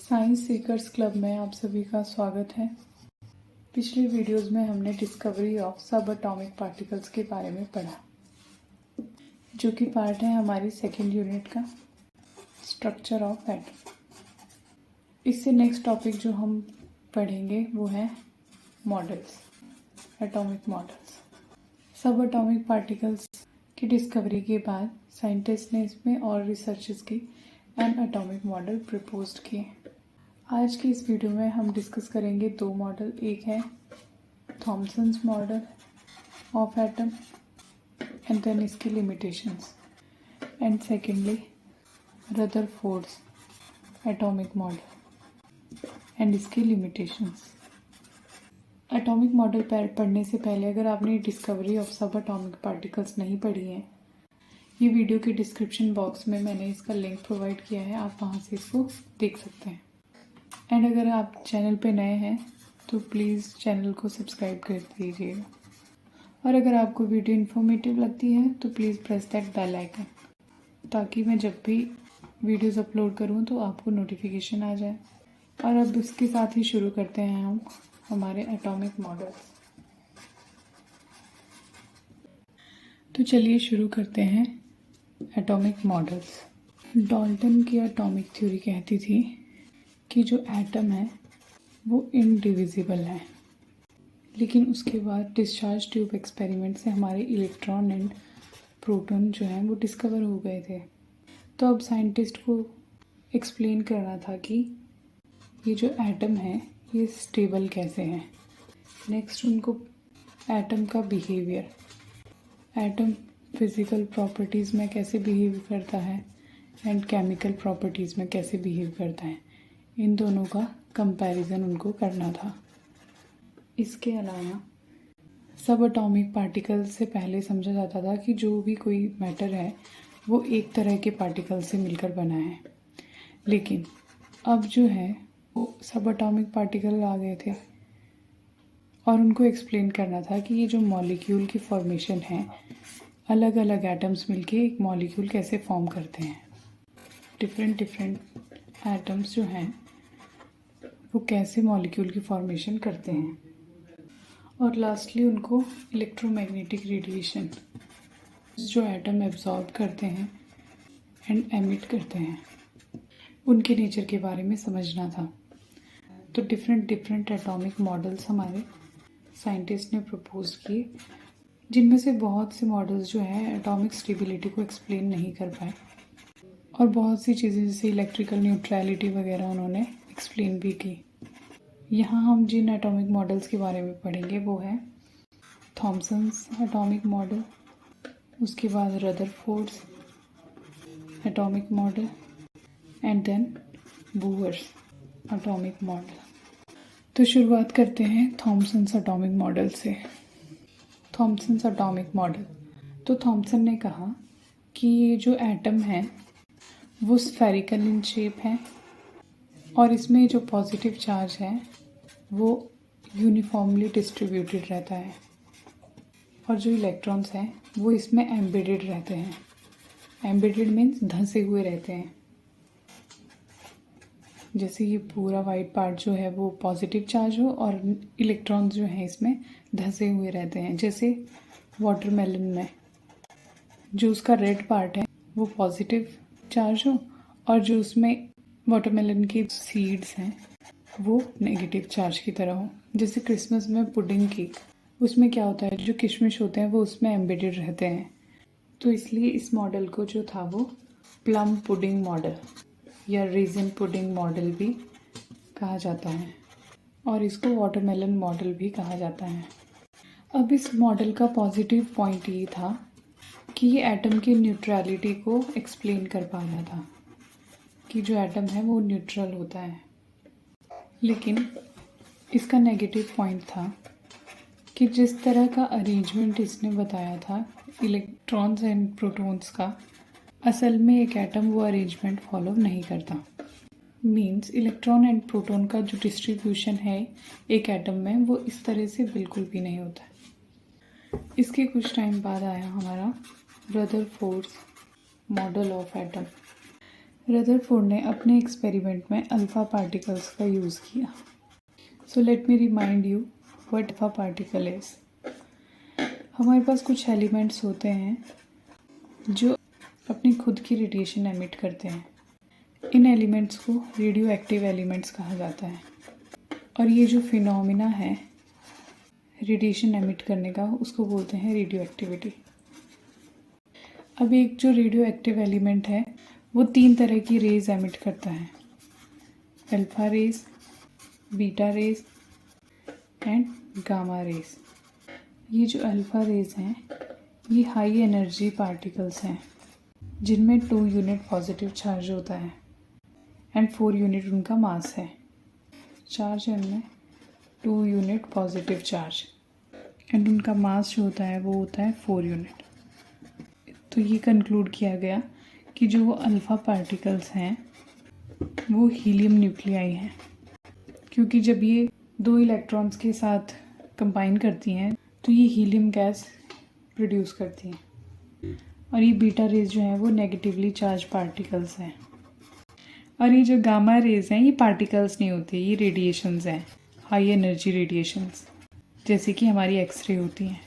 Science seekers club में आप सभी का स्वागत है। पिछली वीडियोस में हमने discovery of subatomic particles के बारे में पढ़ा, जो कि पार्ट है हमारी सेकेंड यूनिट का स्ट्रक्चर ऑफ एटम। इससे नेक्स्ट टॉपिक जो हम पढ़ेंगे वो है मॉडल्स, एटॉमिक मॉडल्स। सब एटॉमिक पार्टिकल्स की डिस्कवरी के बाद साइंटिस्ट ने इसमें और रिसर्चेस की एंड एटॉमिक मॉडल प्रपोज्ड किए। आज की इस वीडियो में हम डिस्कस करेंगे दो मॉडल। एक है Thomson's model of atom and then इसकी limitations, and secondly Rutherford's atomic model and इसकी लिमिटेशंस। एटॉमिक मॉडल पढ़ने से पहले अगर आपने discovery of subatomic particles नहीं पढ़ी है, ये वीडियो के डिस्क्रिप्शन बॉक्स में मैंने इसका लिंक प्रोवाइड किया है, आप वहाँ से इसको देख सकते हैं। एंड अगर आप चैनल पे नए हैं तो प्लीज़ चैनल को सब्सक्राइब कर दीजिएगा, और अगर आपको वीडियो इन्फॉर्मेटिव लगती है तो please press that bell icon, ताकि मैं जब भी वीडियोस अपलोड करूं तो आपको नोटिफिकेशन आ जाए। और अब इसके साथ ही शुरू करते हैं हम हमारे एटॉमिक मॉडल्स। तो चलिए शुरू करते हैं एटॉमिक मॉडल्स। डाल्टन की एटॉमिक थ्योरी कहती थी कि जो एटम है वो इनडिविजिबल है, लेकिन उसके बाद डिस्चार्ज ट्यूब एक्सपेरिमेंट से हमारे इलेक्ट्रॉन एंड प्रोटॉन जो हैं वो डिस्कवर हो गए थे। तो अब साइंटिस्ट को एक्सप्लेन करना था कि ये जो एटम है ये स्टेबल कैसे है। नेक्स्ट उनको एटम का बिहेवियर, एटम फिज़िकल प्रॉपर्टीज़ में कैसे बिहेव करता है एंड केमिकल प्रॉपर्टीज़ में कैसे बिहेव करता है, इन दोनों का कंपैरिजन उनको करना था। इसके अलावा सब एटॉमिक पार्टिकल से पहले समझा जाता था कि जो भी कोई मैटर है वो एक तरह के पार्टिकल से मिलकर बना है, लेकिन अब जो है वो सब एटॉमिक पार्टिकल आ गए थे और उनको एक्सप्लेन करना था कि ये जो मॉलिक्यूल की फॉर्मेशन है, अलग अलग एटम्स मिलके एक मॉलिक्यूल कैसे फॉर्म करते हैं, डिफरेंट एटम्स जो हैं वो कैसे मॉलिक्यूल की फॉर्मेशन करते हैं। और लास्टली उनको इलेक्ट्रोमैग्नेटिक रेडिएशन जो एटम एब्जॉर्ब करते हैं एंड एमिट करते हैं, उनके नेचर के बारे में समझना था। तो डिफरेंट एटॉमिक मॉडल्स हमारे साइंटिस्ट ने प्रपोज किए, जिनमें से बहुत से मॉडल्स जो है एटॉमिक स्टेबिलिटी को एक्सप्लेन नहीं कर पाए, और बहुत सी चीज़ें जैसे इलेक्ट्रिकल न्यूट्रलिटी वगैरह उन्होंने एक्सप्लेन भी की। यहाँ हम जिन एटॉमिक मॉडल्स के बारे में पढ़ेंगे वो है थॉमसन्स एटॉमिक मॉडल, उसके बाद Rutherford's atomic model and then Bohr's atomic model. तो शुरुआत करते हैं थॉमसन्स एटॉमिक मॉडल से। थॉमसन्स एटॉमिक मॉडल, तो थॉमसन ने कहा कि ये जो एटम है वो स्फेरिकल इन शेप है, और इसमें जो पॉजिटिव चार्ज है वो यूनिफॉर्मली डिस्ट्रीब्यूटेड रहता है, और जो इलेक्ट्रॉन्स हैं वो इसमें एम्बेडेड रहते हैं। एम्बेडेड मीन्स धंसे हुए रहते हैं। जैसे ये पूरा वाइट पार्ट जो है वो पॉजिटिव चार्ज हो और इलेक्ट्रॉन्स जो हैं इसमें धंसे हुए रहते हैं। जैसे वाटरमेलन में जो उसका रेड पार्ट है वो पॉजिटिव चार्ज हो, और जो उसमें वाटरमेलन के सीड्स हैं वो नेगेटिव चार्ज की तरह हो। जैसे क्रिसमस में पुडिंग केक, उसमें क्या होता है, जो किशमिश होते हैं वो उसमें एम्बेडेड रहते हैं। तो इसलिए इस मॉडल को जो था वो प्लम पुडिंग मॉडल या रेजिन पुडिंग मॉडल भी कहा जाता है, और इसको वाटरमेलन मॉडल भी कहा जाता है। अब इस मॉडल का पॉजिटिव पॉइंट ये था कि ये एटम की न्यूट्रलिटी को एक्सप्लेन कर पा रहा था कि जो एटम है वो न्यूट्रल होता है। लेकिन इसका नेगेटिव पॉइंट था कि जिस तरह का अरेंजमेंट इसने बताया था इलेक्ट्रॉन्स एंड प्रोटॉन्स का, असल में एक एटम वो अरेंजमेंट फॉलो नहीं करता। मीन्स इलेक्ट्रॉन एंड प्रोटॉन का जो डिस्ट्रीब्यूशन है एक एटम में वो इस तरह से बिल्कुल भी नहीं होता। इसके कुछ टाइम बाद आया हमारा Rutherford's model of atom. Rutherford ने अपने एक्सपेरिमेंट में अल्फा पार्टिकल्स का यूज़ किया। So let me remind you what alpha particle is. हमारे पास कुछ एलिमेंट्स होते हैं जो अपनी खुद की रेडिएशन एमिट करते हैं। इन एलिमेंट्स को रेडियो एक्टिव एलिमेंट्स कहा जाता है और ये जो फिनोमिना है रेडिएशन एमिट करने का उसको बोलते हैं रेडियो एक्टिविटी। अब एक जो रेडियो एक्टिव एलिमेंट है वो 3 तरह की रेज एमिट करता है, alpha rays, beta rays and gamma rays. ये जो अल्फा रेज हैं ये हाई एनर्जी पार्टिकल्स हैं जिनमें 2 यूनिट पॉजिटिव चार्ज होता है एंड 4 यूनिट उनका मास है। चार्ज है उनमें 2 यूनिट पॉजिटिव चार्ज एंड उनका मास जो होता है वो होता है 4 यूनिट। तो ये कंक्लूड किया गया कि जो वो अल्फ़ा पार्टिकल्स हैं वो हीलियम न्यूक्लियाई हैं, क्योंकि जब ये 2 इलेक्ट्रॉन्स के साथ कंबाइन करती हैं तो ये हीलियम गैस प्रोड्यूस करती हैं। और ये बीटा रेज जो हैं वो नेगेटिवली चार्ज पार्टिकल्स हैं। और ये जो गामा रेज हैं ये पार्टिकल्स नहीं होती, ये रेडिएशंस हैं, हाई एनर्जी रेडिएशंस, जैसे कि हमारी एक्सरे होती हैं।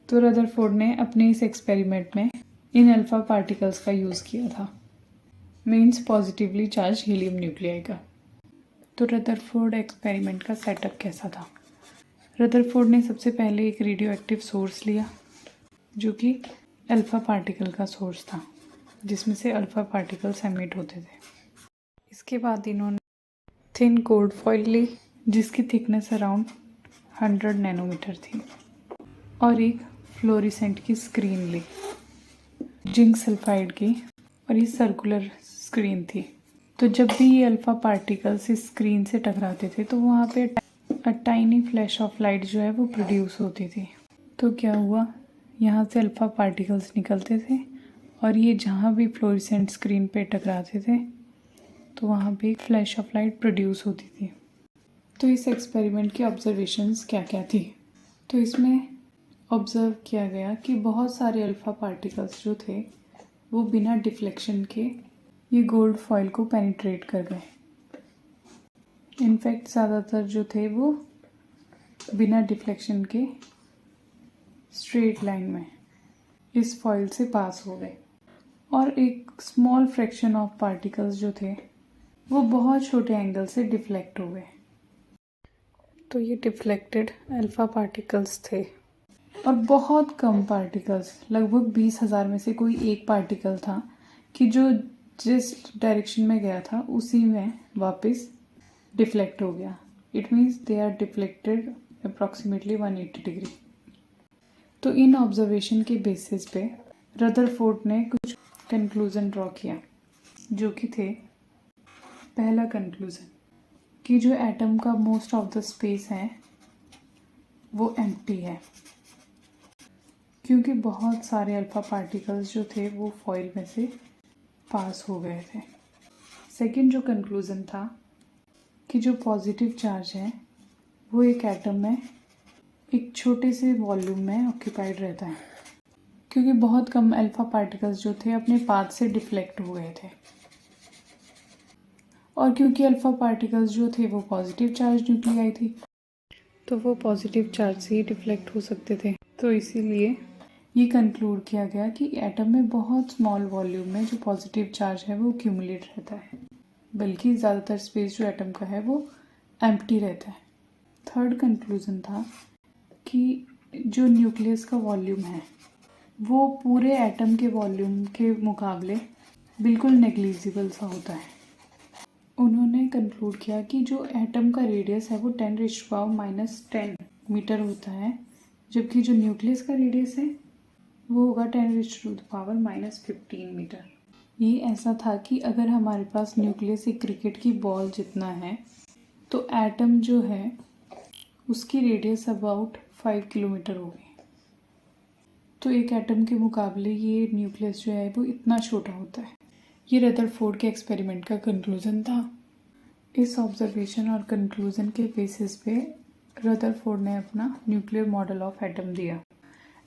तो रदरफोर्ड ने अपने इस एक्सपेरिमेंट में इन अल्फा पार्टिकल्स का यूज़ किया था, means positively charge helium nuclei का। तो रदरफोर्ड एक्सपेरिमेंट का सेटअप कैसा था? रदरफोर्ड ने सबसे पहले एक रेडियो एक्टिव सोर्स लिया जो कि अल्फा पार्टिकल का सोर्स था, जिसमें से अल्फा पार्टिकल्स एमिट होते थे। इसके बाद इन्होंने थिन कोल्ड फॉइल ली जिसकी थिकनेस अराउंड 100 नैनोमीटर थी और एक फ्लोरेसेंट की स्क्रीन ली जिंक सल्फाइड की, और ये सर्कुलर स्क्रीन थी। तो जब भी ये अल्फा पार्टिकल्स इस स्क्रीन से टकराते थे तो वहाँ पे टाइनी फ्लैश ऑफ लाइट जो है वो प्रोड्यूस होती थी। तो क्या हुआ, यहाँ से अल्फा पार्टिकल्स निकलते थे और ये जहाँ भी फ्लोरेसेंट स्क्रीन पे टकराते थे तो वहाँ पे एक फ्लैश ऑफ लाइट प्रोड्यूस होती थी। तो इस एक्सपेरिमेंट की ऑब्जर्वेशंस क्या क्या थी? तो इसमें ऑब्ज़र्व किया गया कि बहुत सारे अल्फ़ा पार्टिकल्स जो थे वो बिना डिफ्लेक्शन के ये गोल्ड फॉइल को पेनिट्रेट कर गए। इनफैक्ट ज़्यादातर जो थे वो बिना डिफ्लेक्शन के स्ट्रेट लाइन में इस फॉइल से पास हो गए, और एक स्मॉल फ्रैक्शन ऑफ पार्टिकल्स जो थे वो बहुत छोटे एंगल से डिफ्लेक्ट हो गए। तो ये डिफ्लेक्टेड अल्फ़ा पार्टिकल्स थे और बहुत कम पार्टिकल्स, लगभग 20,000 में से कोई एक पार्टिकल था कि जो जिस डायरेक्शन में गया था उसी में वापस डिफ्लेक्ट हो गया। It means they are deflected approximately 180 degree. तो इन ऑब्जर्वेशन के बेसिस पे रदरफोर्ड ने कुछ कंक्लूज़न ड्रॉ किया, जो कि थे, पहला कंक्लूज़न कि जो एटम का मोस्ट ऑफ द स्पेस है वो एम्प्टी है, क्योंकि बहुत सारे अल्फ़ा पार्टिकल्स जो थे वो फॉइल में से पास हो गए थे। सेकंड जो कंक्लूज़न था कि जो पॉजिटिव चार्ज है वो एक एटम में एक छोटे से वॉल्यूम में ऑक्यूपाइड रहता है, क्योंकि बहुत कम अल्फ़ा पार्टिकल्स जो थे अपने पाथ से डिफ्लेक्ट हो गए थे, और क्योंकि अल्फ़ा पार्टिकल्स जो थे वो पॉजिटिव चार्ज न्यूक्लियाई थी तो वो पॉजिटिव चार्ज से ही डिफ्लेक्ट हो सकते थे। तो इसीलिए ये कंक्लूड किया गया कि एटम में बहुत स्मॉल वॉल्यूम में जो पॉजिटिव चार्ज है वो एक्यूमुलेट रहता है, बल्कि ज़्यादातर स्पेस जो एटम का है वो एम्प्टी रहता है। थर्ड कंक्लूज़न था कि जो न्यूक्लियस का वॉल्यूम है वो पूरे एटम के वॉल्यूम के मुकाबले बिल्कुल नेग्लिजिबल सा होता है। उन्होंने कंक्लूड किया कि जो एटम का रेडियस है वो 10⁻⁻10 मीटर होता है, जबकि जो न्यूक्लियस का रेडियस है वो होगा 10⁻⁻15 मीटर। ये ऐसा था कि अगर हमारे पास न्यूक्लियस एक क्रिकेट की बॉल जितना है तो एटम जो है उसकी रेडियस अबाउट 5 किलोमीटर होगी। तो एक एटम के मुकाबले ये न्यूक्लियस जो है वो इतना छोटा होता है। ये रदरफोर्ड के एक्सपेरिमेंट का कंक्लूज़न था। इस ऑब्जर्वेशन और कंक्लूज़न के बेसिस पे रदरफोर्ड ने अपना न्यूक्लियर मॉडल ऑफ एटम दिया,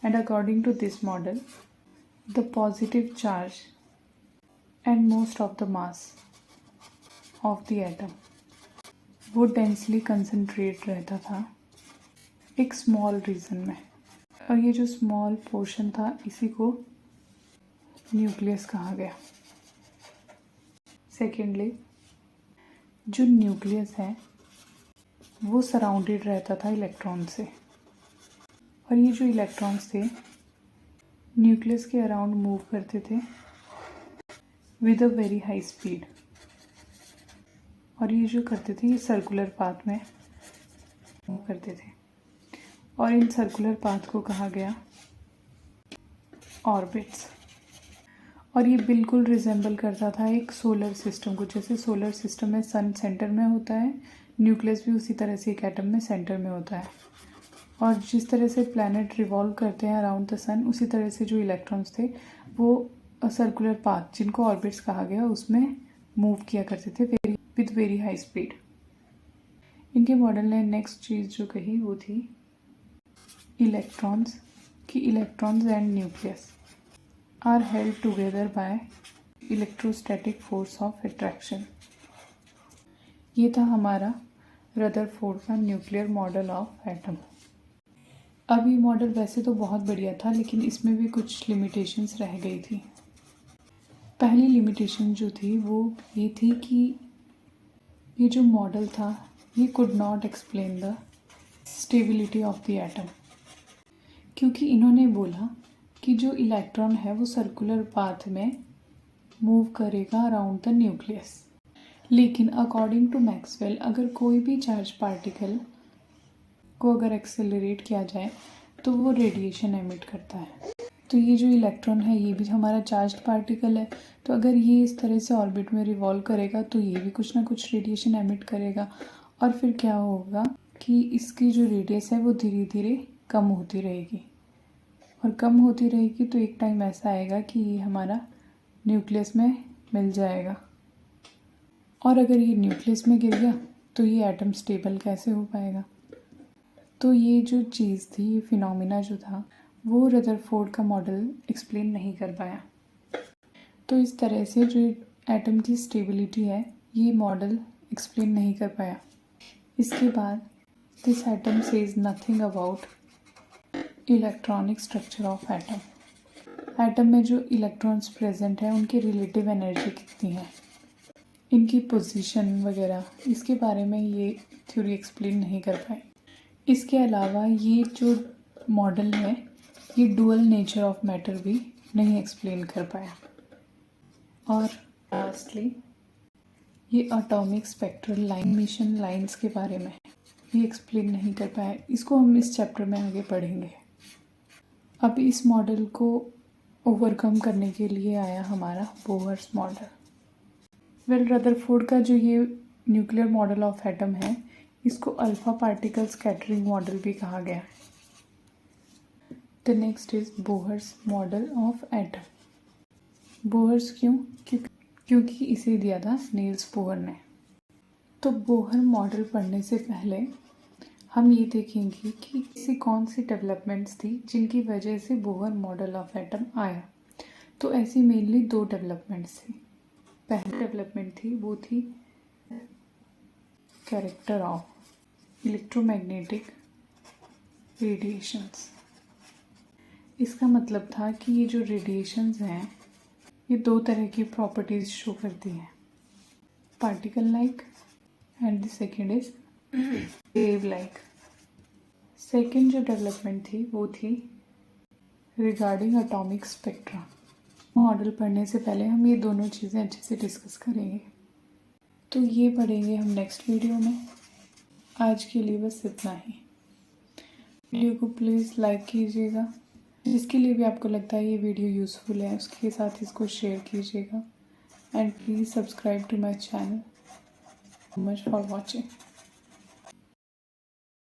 and according to this model the positive charge and most of the mass of the atom वो डेंसली कंसंट्रेट रहता था एक स्मॉल रीजन में, और ये जो स्मॉल पोर्शन था इसी को न्यूक्लियस कहा गया। सेकेंडली, जो न्यूक्लियस है वो सराउंडेड रहता था इलेक्ट्रॉन से, और ये जो इलेक्ट्रॉन्स थे न्यूक्लियस के अराउंड मूव करते थे with a very high speed, और ये जो करते थे ये सर्कुलर पाथ में मूव करते थे, और इन सर्कुलर पाथ को कहा गया ऑर्बिट्स। और ये बिल्कुल रिजेंबल करता था एक सोलर सिस्टम को। जैसे सोलर सिस्टम में सन सेंटर में होता है, न्यूक्लियस भी उसी तरह से एक एटम में सेंटर में होता है, और जिस तरह से प्लैनेट रिवॉल्व करते हैं अराउंड द सन, उसी तरह से जो इलेक्ट्रॉन्स थे वो सर्कुलर पाथ जिनको ऑर्बिट्स कहा गया उसमें मूव किया करते थे विद वेरी हाई स्पीड। इनके मॉडल ने नेक्स्ट चीज़ जो कही वो थी इलेक्ट्रॉन्स, कि electrons and nucleus are held together by electrostatic force of attraction. ये था हमारा रदरफोर्ड का न्यूक्लियर मॉडल ऑफ एटम। अब ये मॉडल वैसे तो बहुत बढ़िया था, लेकिन इसमें भी कुछ लिमिटेशंस रह गई थी। पहली लिमिटेशन जो थी वो ये थी कि ये जो मॉडल था ये could not explain the stability of the atom, क्योंकि इन्होंने बोला कि जो इलेक्ट्रॉन है वो सर्कुलर पाथ में मूव करेगा अराउंड द न्यूक्लियस, लेकिन अकॉर्डिंग टू मैक्सवेल अगर कोई भी चार्ज पार्टिकल को अगर एक्सेलरेट किया जाए तो वो रेडिएशन एमिट करता है। तो ये जो इलेक्ट्रॉन है ये भी हमारा चार्ज्ड पार्टिकल है, तो अगर ये इस तरह से ऑर्बिट में रिवॉल्व करेगा तो ये भी कुछ ना कुछ रेडिएशन एमिट करेगा, और फिर क्या होगा कि इसकी जो रेडियस है वो धीरे धीरे कम होती रहेगी, और कम होती रहेगी तो एक टाइम ऐसा आएगा कि ये हमारा न्यूक्लियस में मिल जाएगा, और अगर ये न्यूक्लियस में गिर गया तो ये एटम स्टेबल कैसे हो पाएगा। तो ये जो चीज़ थी, ये फिनोमिना जो था वो रदरफोर्ड का मॉडल एक्सप्लेन नहीं कर पाया। तो इस तरह से जो एटम की स्टेबिलिटी है ये मॉडल एक्सप्लेन नहीं कर पाया। इसके बाद this atom says nothing about electronic structure of atom. Atom में जो इलेक्ट्रॉन्स प्रेजेंट हैं उनकी रिलेटिव एनर्जी कितनी है, इनकी पोजीशन वगैरह, इसके बारे में ये थ्योरी एक्सप्लेन नहीं कर पाई। इसके अलावा ये जो मॉडल है ये डुअल नेचर ऑफ मैटर भी नहीं एक्सप्लेन कर पाया। और लास्टली ये atomic spectral line mission lines के बारे में ये एक्सप्लेन नहीं कर पाया। इसको हम इस चैप्टर में आगे पढ़ेंगे। अब इस मॉडल को ओवरकम करने के लिए आया हमारा बोहर्स मॉडल। रदरफोर्ड का जो ये न्यूक्लियर मॉडल ऑफ एटम है इसको अल्फा पार्टिकल स्कैटरिंग मॉडल भी कहा गया है। The next is Bohr's model of atom. Bohr's क्यों? क्योंकि इसे दिया था नील्स बोहर ने। तो बोहर मॉडल पढ़ने से पहले हम ये देखेंगे कि ऐसी कौन सी डेवलपमेंट्स थी जिनकी वजह से बोहर मॉडल ऑफ एटम आया। तो ऐसी मेनली दो डेवलपमेंट्स थी। पहली डेवलपमेंट थी वो थी कैरेक्टर ऑफ इलेक्ट्रोमैग्नेटिक रेडिएशंस। इसका मतलब था कि ये जो रेडिएशंस हैं ये दो तरह की प्रॉपर्टीज शो करती हैं, particle like and the second is wave like. Second जो डेवलपमेंट थी वो थी रिगार्डिंग एटॉमिक स्पेक्ट्रा। मॉडल पढ़ने से पहले हम ये दोनों चीज़ें अच्छे से डिस्कस करेंगे। तो ये पढ़ेंगे हम नेक्स्ट वीडियो में। आज के लिए बस इतना ही। वीडियो को प्लीज़ लाइक कीजिएगा, जिसके लिए भी आपको लगता है ये वीडियो यूज़फुल है उसके साथ इसको शेयर कीजिएगा, and please subscribe to my channel. Much for watching.